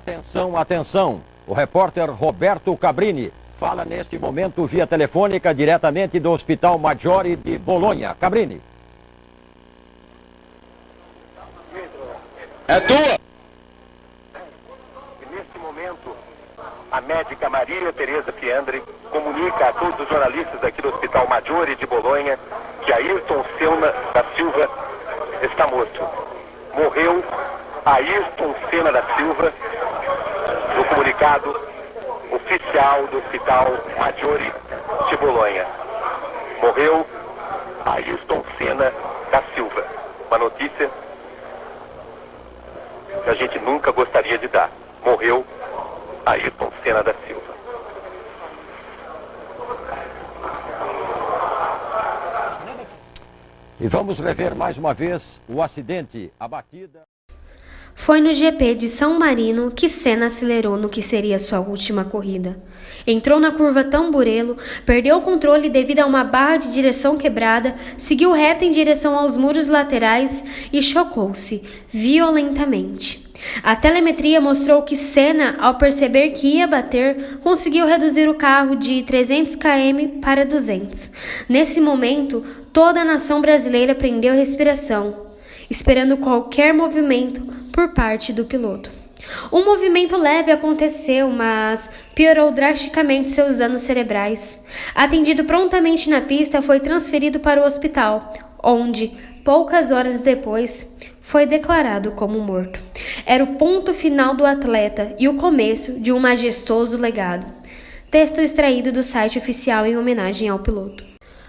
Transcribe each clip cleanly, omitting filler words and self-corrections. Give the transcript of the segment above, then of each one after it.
Atenção, atenção! O repórter Roberto Cabrini fala neste momento via telefônica diretamente do Hospital Maggiore de Bolonha. Cabrini. É tua! E neste momento, a médica Maria Tereza Fiandre comunica a todos os jornalistas aqui do Hospital Maggiore de Bolonha que Ayrton Senna da Silva está morto. Morreu Ayrton Senna da Silva, no comunicado oficial do Hospital Maggiore de Bolonha. Morreu Ayrton Senna da Silva. Uma notícia que a gente nunca gostaria de dar. Morreu Ayrton Senna da Silva. E vamos rever mais uma vez o acidente, a batida. Foi no GP de São Marino que Senna acelerou no que seria sua última corrida. Entrou na curva Tamburello, perdeu o controle devido a uma barra de direção quebrada, seguiu reto em direção aos muros laterais e chocou-se violentamente. A telemetria mostrou que Senna, ao perceber que ia bater, conseguiu reduzir o carro de 300 km para 200. Nesse momento, toda a nação brasileira prendeu respiração, esperando qualquer movimento por parte do piloto. Um movimento leve aconteceu, mas piorou drasticamente seus danos cerebrais. Atendido prontamente na pista, foi transferido para o hospital, onde, poucas horas depois, foi declarado como morto. Era o ponto final do atleta e o começo de um majestoso legado. Texto extraído do site oficial em homenagem ao piloto.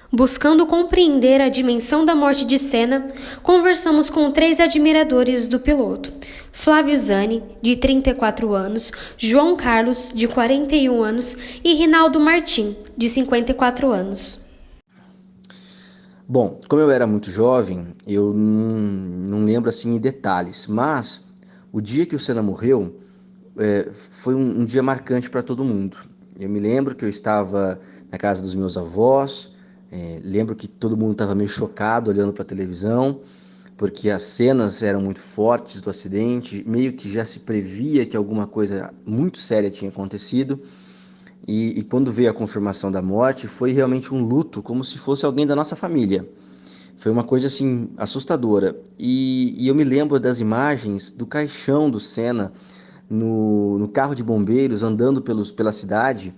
Buscando compreender a dimensão da morte de Senna, conversamos com 3 admiradores do piloto: Flávio Zani, de 34 anos, João Carlos, de 41 anos e Rinaldo Martim, de 54 anos. Bom, como eu era muito jovem, eu não lembro assim em detalhes, mas o dia que o Senna morreu foi um dia marcante para todo mundo. Eu me lembro que eu estava na casa dos meus avós. Lembro que todo mundo estava meio chocado olhando para a televisão, porque as cenas eram muito fortes do acidente, meio que já se previa que alguma coisa muito séria tinha acontecido, e quando veio a confirmação da morte, foi realmente um luto, como se fosse alguém da nossa família. Foi uma coisa assim assustadora, e eu me lembro das imagens do caixão do Senna no carro de bombeiros andando pela cidade,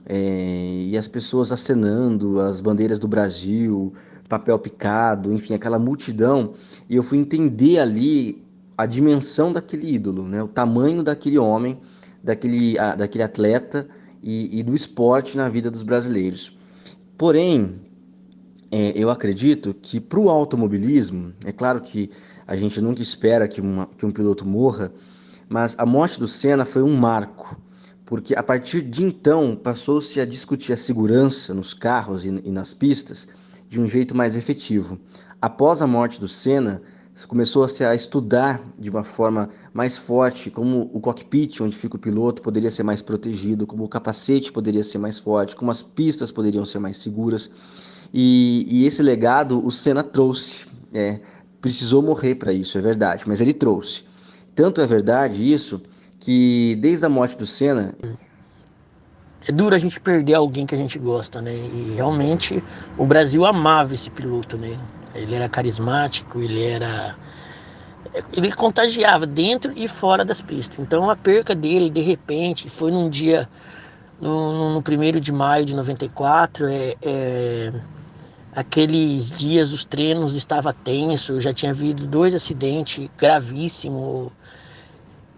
e as pessoas acenando as bandeiras do Brasil, papel picado, enfim, aquela multidão, e eu fui entender ali a dimensão daquele ídolo, né? O tamanho daquele homem, daquele atleta e do esporte na vida dos brasileiros. Porém, eu acredito que para o automobilismo, é claro que a gente nunca espera que um piloto morra, mas a morte do Senna foi um marco, porque a partir de então passou-se a discutir a segurança nos carros e nas pistas de um jeito mais efetivo. Após a morte do Senna, começou-se a estudar de uma forma mais forte como o cockpit, onde fica o piloto, poderia ser mais protegido, como o capacete poderia ser mais forte, como as pistas poderiam ser mais seguras. E esse legado o Senna trouxe. Precisou morrer para isso, é verdade, mas ele trouxe. Tanto é verdade isso, que desde a morte do Senna... É duro a gente perder alguém que a gente gosta, né? E realmente o Brasil amava esse piloto, né? Ele era carismático, ele contagiava dentro e fora das pistas. Então a perca dele, de repente, foi num dia, no 1º de maio de 94, aqueles dias os treinos estavam tensos, já tinha havido 2 acidentes gravíssimos.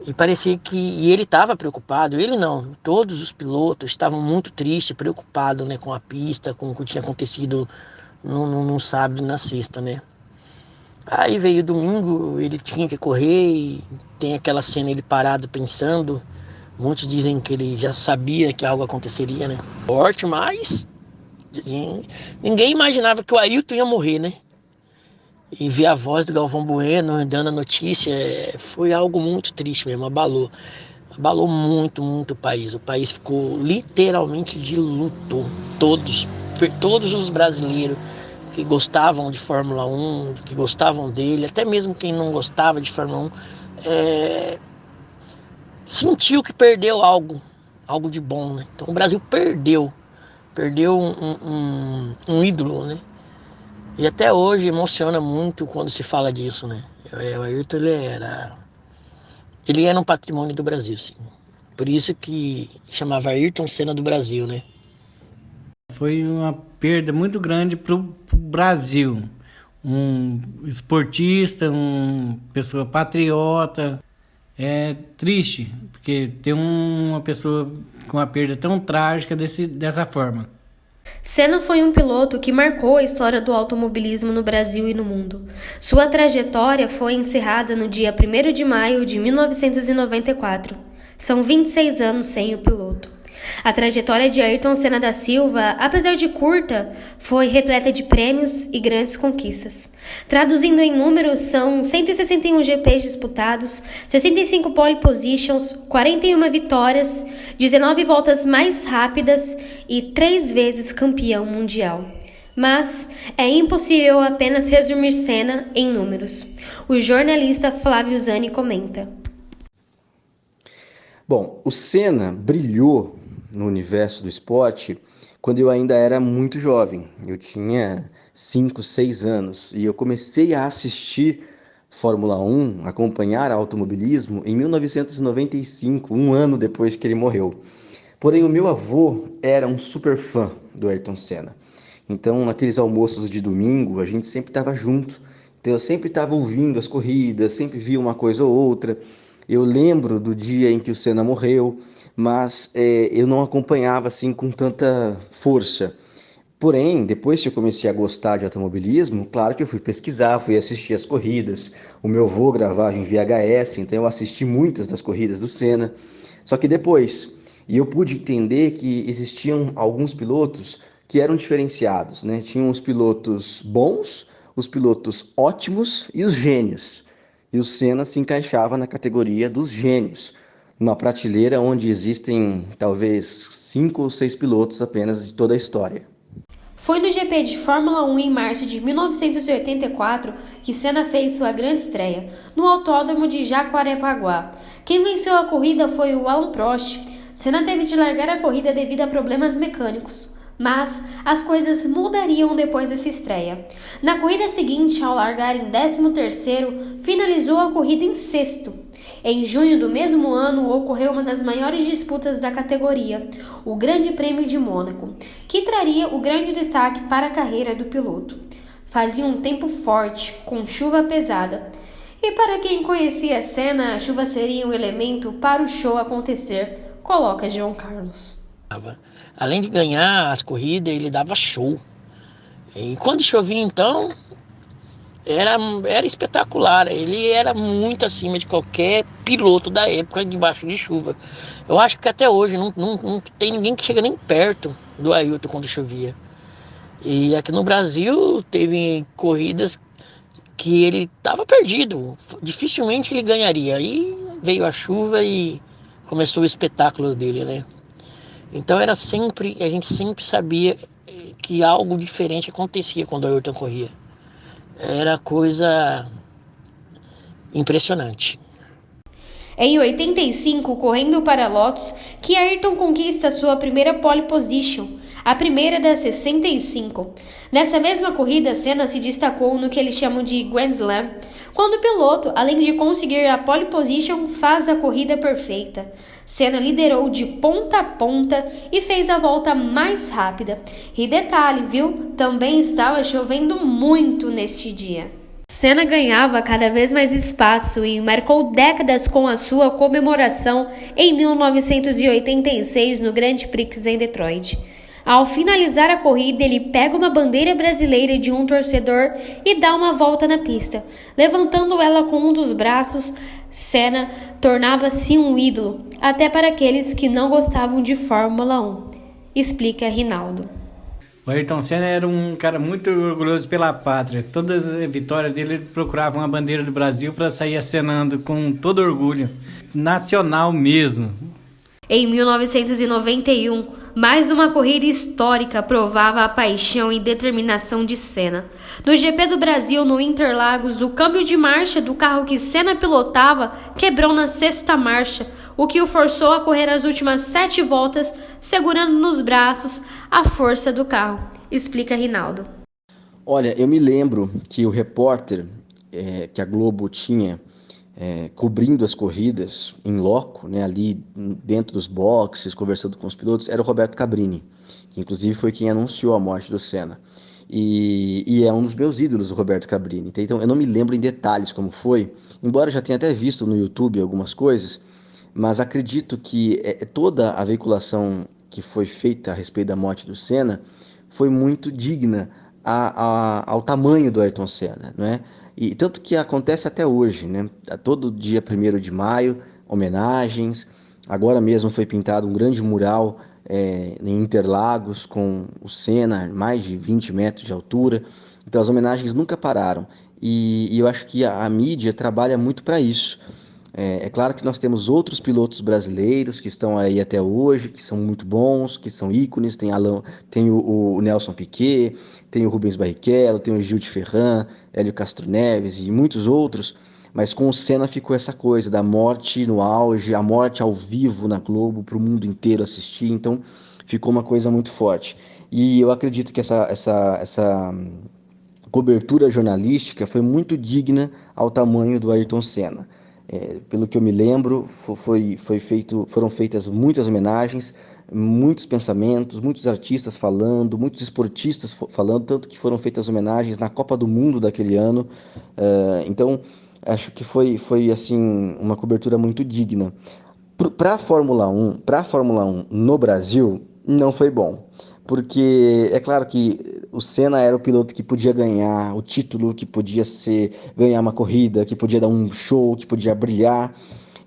E parecia que ele estava preocupado, ele não, todos os pilotos estavam muito tristes, preocupados, né, com a pista, com o que tinha acontecido no sábado e na sexta, né. Aí veio domingo, ele tinha que correr e tem aquela cena ele parado pensando. Muitos dizem que ele já sabia que algo aconteceria, né. Forte, mas ninguém imaginava que o Ayrton ia morrer, né. E ver a voz do Galvão Bueno dando a notícia foi algo muito triste mesmo, abalou muito o país. O país ficou literalmente de luto. Todos os brasileiros que gostavam de Fórmula 1, que gostavam dele, até mesmo quem não gostava de Fórmula 1, sentiu que perdeu algo de bom, né? Então o Brasil perdeu um ídolo, né? E até hoje emociona muito quando se fala disso, né? O Ayrton, ele era um patrimônio do Brasil, sim. Por isso que chamava Ayrton Senna do Brasil, né? Foi uma perda muito grande para o Brasil. Um esportista, uma pessoa patriota. É triste, porque ter uma pessoa com uma perda tão trágica dessa forma. Senna foi um piloto que marcou a história do automobilismo no Brasil e no mundo. Sua trajetória foi encerrada no dia 1º de maio de 1994. São 26 anos sem o piloto. A trajetória de Ayrton Senna da Silva, apesar de curta, foi repleta de prêmios e grandes conquistas. Traduzindo em números, são 161 GPs disputados, 65 pole positions, 41 vitórias, 19 voltas mais rápidas e 3 vezes campeão mundial. Mas é impossível apenas resumir Senna em números. O jornalista Flávio Zani comenta. Bom, o Senna brilhou no universo do esporte quando eu ainda era muito jovem. Eu tinha 5, 6 anos e eu comecei a assistir Fórmula 1, acompanhar automobilismo em 1995, um ano depois que ele morreu. Porém, o meu avô era um super fã do Ayrton Senna. Então, naqueles almoços de domingo, a gente sempre estava junto. Então, eu sempre estava ouvindo as corridas, sempre via uma coisa ou outra. Eu lembro do dia em que o Senna morreu, mas eu não acompanhava assim com tanta força. Porém, depois que eu comecei a gostar de automobilismo, claro que eu fui pesquisar, fui assistir as corridas. O meu avô gravava em VHS, então eu assisti muitas das corridas do Senna. Só que depois, eu pude entender que existiam alguns pilotos que eram diferenciados, né? Tinham os pilotos bons, os pilotos ótimos e os gênios. E o Senna se encaixava na categoria dos gênios, numa prateleira onde existem talvez 5 ou 6 pilotos apenas de toda a história. Foi no GP de Fórmula 1 em março de 1984 que Senna fez sua grande estreia, no Autódromo de Jacarepaguá. Quem venceu a corrida foi o Alain Prost. Senna teve de largar a corrida devido a problemas mecânicos. Mas as coisas mudariam depois dessa estreia. Na corrida seguinte, ao largar em 13º, finalizou a corrida em 6º. Em junho do mesmo ano, ocorreu uma das maiores disputas da categoria, o Grande Prêmio de Mônaco, que traria o grande destaque para a carreira do piloto. Fazia um tempo forte, com chuva pesada. E para quem conhecia a Senna, a chuva seria um elemento para o show acontecer, coloca João Carlos. Além de ganhar as corridas, ele dava show. E quando chovia, então, era espetacular. Ele era muito acima de qualquer piloto da época debaixo de chuva. Eu acho que até hoje não tem ninguém que chega nem perto do Ayrton quando chovia. E aqui no Brasil teve corridas que ele estava perdido. Dificilmente ele ganharia. Aí veio a chuva e começou o espetáculo dele, né? Então a gente sempre sabia que algo diferente acontecia quando o Ayrton corria. Era coisa impressionante. Em 85, correndo para Lotus, que Ayrton conquista sua primeira pole position, a primeira das 65. Nessa mesma corrida, Senna se destacou no que eles chamam de Grand Slam, quando o piloto, além de conseguir a pole position, faz a corrida perfeita. Senna liderou de ponta a ponta e fez a volta mais rápida. E detalhe, viu? Também estava chovendo muito neste dia. Senna ganhava cada vez mais espaço e marcou décadas com a sua comemoração em 1986 no Grand Prix em Detroit. Ao finalizar a corrida, ele pega uma bandeira brasileira de um torcedor e dá uma volta na pista. Levantando ela com um dos braços, Senna tornava-se um ídolo, até para aqueles que não gostavam de Fórmula 1, explica Rinaldo. O Ayrton Senna era um cara muito orgulhoso pela pátria. Toda a vitória dele, ele procurava uma bandeira do Brasil para sair acenando com todo orgulho, nacional mesmo. Em 1991, Mais uma corrida histórica provava a paixão e determinação de Senna. No GP do Brasil, no Interlagos, o câmbio de marcha do carro que Senna pilotava quebrou na 6ª marcha, o que o forçou a correr as últimas 7 voltas, segurando nos braços a força do carro, explica Rinaldo. Olha, eu me lembro que o repórter que a Globo tinha cobrindo as corridas em loco, né, ali dentro dos boxes, conversando com os pilotos, era o Roberto Cabrini, que inclusive foi quem anunciou a morte do Senna. E é um dos meus ídolos, o Roberto Cabrini. Então eu não me lembro em detalhes como foi, embora eu já tenha até visto no YouTube algumas coisas, mas acredito que toda a veiculação que foi feita a respeito da morte do Senna foi muito digna ao tamanho do Ayrton Senna, não é? E tanto que acontece até hoje, né? Todo dia 1º de maio, homenagens. Agora mesmo foi pintado um grande mural em Interlagos com o Senna, mais de 20 metros de altura. Então as homenagens nunca pararam. E eu acho que a mídia trabalha muito para isso. É claro que nós temos outros pilotos brasileiros que estão aí até hoje, que são muito bons, que são ícones. Tem o Nelson Piquet, tem o Rubens Barrichello, tem o Gil de Ferran, Hélio Castro Neves e muitos outros. Mas com o Senna ficou essa coisa da morte no auge, a morte ao vivo na Globo, para o mundo inteiro assistir. Então ficou uma coisa muito forte. E eu acredito que essa cobertura jornalística foi muito digna ao tamanho do Ayrton Senna. Pelo que eu me lembro, foram feitas muitas homenagens, muitos pensamentos, muitos artistas falando, muitos esportistas falando, tanto que foram feitas homenagens na Copa do Mundo daquele ano. Então, acho que foi assim, uma cobertura muito digna. Para a Fórmula 1 no Brasil, não foi bom. Porque é claro que o Senna era o piloto que podia ganhar o título, que podia ganhar uma corrida, que podia dar um show, que podia brilhar.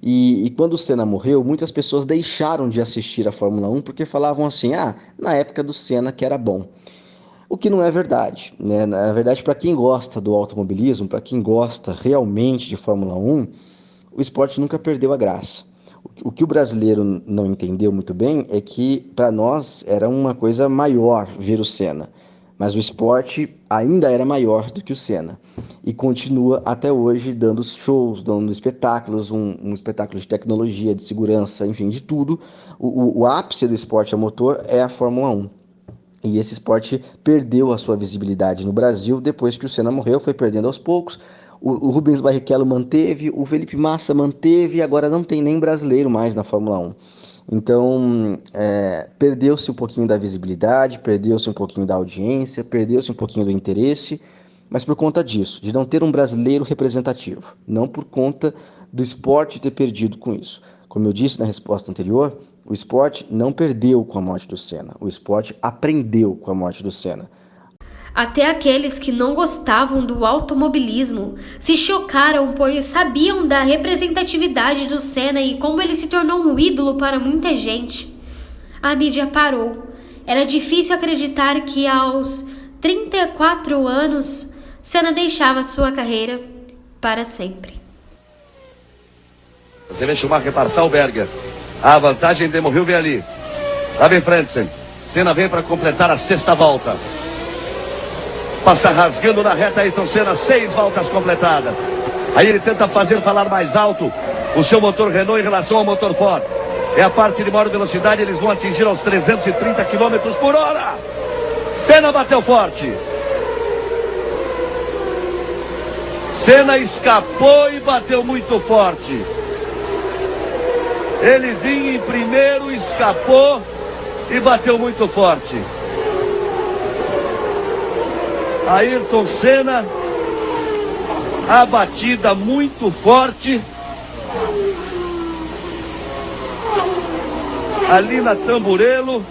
E quando o Senna morreu, muitas pessoas deixaram de assistir a Fórmula 1 porque falavam assim, na época do Senna que era bom. O que não é verdade, né? Na verdade, para quem gosta do automobilismo, para quem gosta realmente de Fórmula 1, o esporte nunca perdeu a graça. O que o brasileiro não entendeu muito bem é que para nós era uma coisa maior ver o Senna, mas o esporte ainda era maior do que o Senna e continua até hoje dando shows, dando espetáculos, um espetáculo de tecnologia, de segurança, enfim, de tudo. O ápice do esporte a motor é a Fórmula 1. E esse esporte perdeu a sua visibilidade no Brasil depois que o Senna morreu, foi perdendo aos poucos. O Rubens Barrichello manteve, o Felipe Massa manteve e agora não tem nem brasileiro mais na Fórmula 1. Então, perdeu-se um pouquinho da visibilidade, perdeu-se um pouquinho da audiência, perdeu-se um pouquinho do interesse, mas por conta disso, de não ter um brasileiro representativo, não por conta do esporte ter perdido com isso. Como eu disse na resposta anterior, o esporte não perdeu com a morte do Senna, o esporte aprendeu com a morte do Senna. Até aqueles que não gostavam do automobilismo se chocaram, pois sabiam da representatividade do Senna e como ele se tornou um ídolo para muita gente. A mídia parou. Era difícil acreditar que aos 34 anos, Senna deixava sua carreira para sempre. Você vê Schumacher passar o Berger. A vantagem de Demorville vem ali. Lá vem Frentzen. Senna vem para completar a 6ª volta. Passa rasgando na reta Ayrton Senna, 6 voltas completadas. Aí ele tenta falar mais alto o seu motor Renault em relação ao motor Ford. É a parte de maior velocidade, eles vão atingir aos 330 km por hora. Senna bateu forte. Senna escapou e bateu muito forte. Ele vinha em primeiro, escapou e bateu muito forte. Ayrton Senna, a batida muito forte. Ali na Tamburello.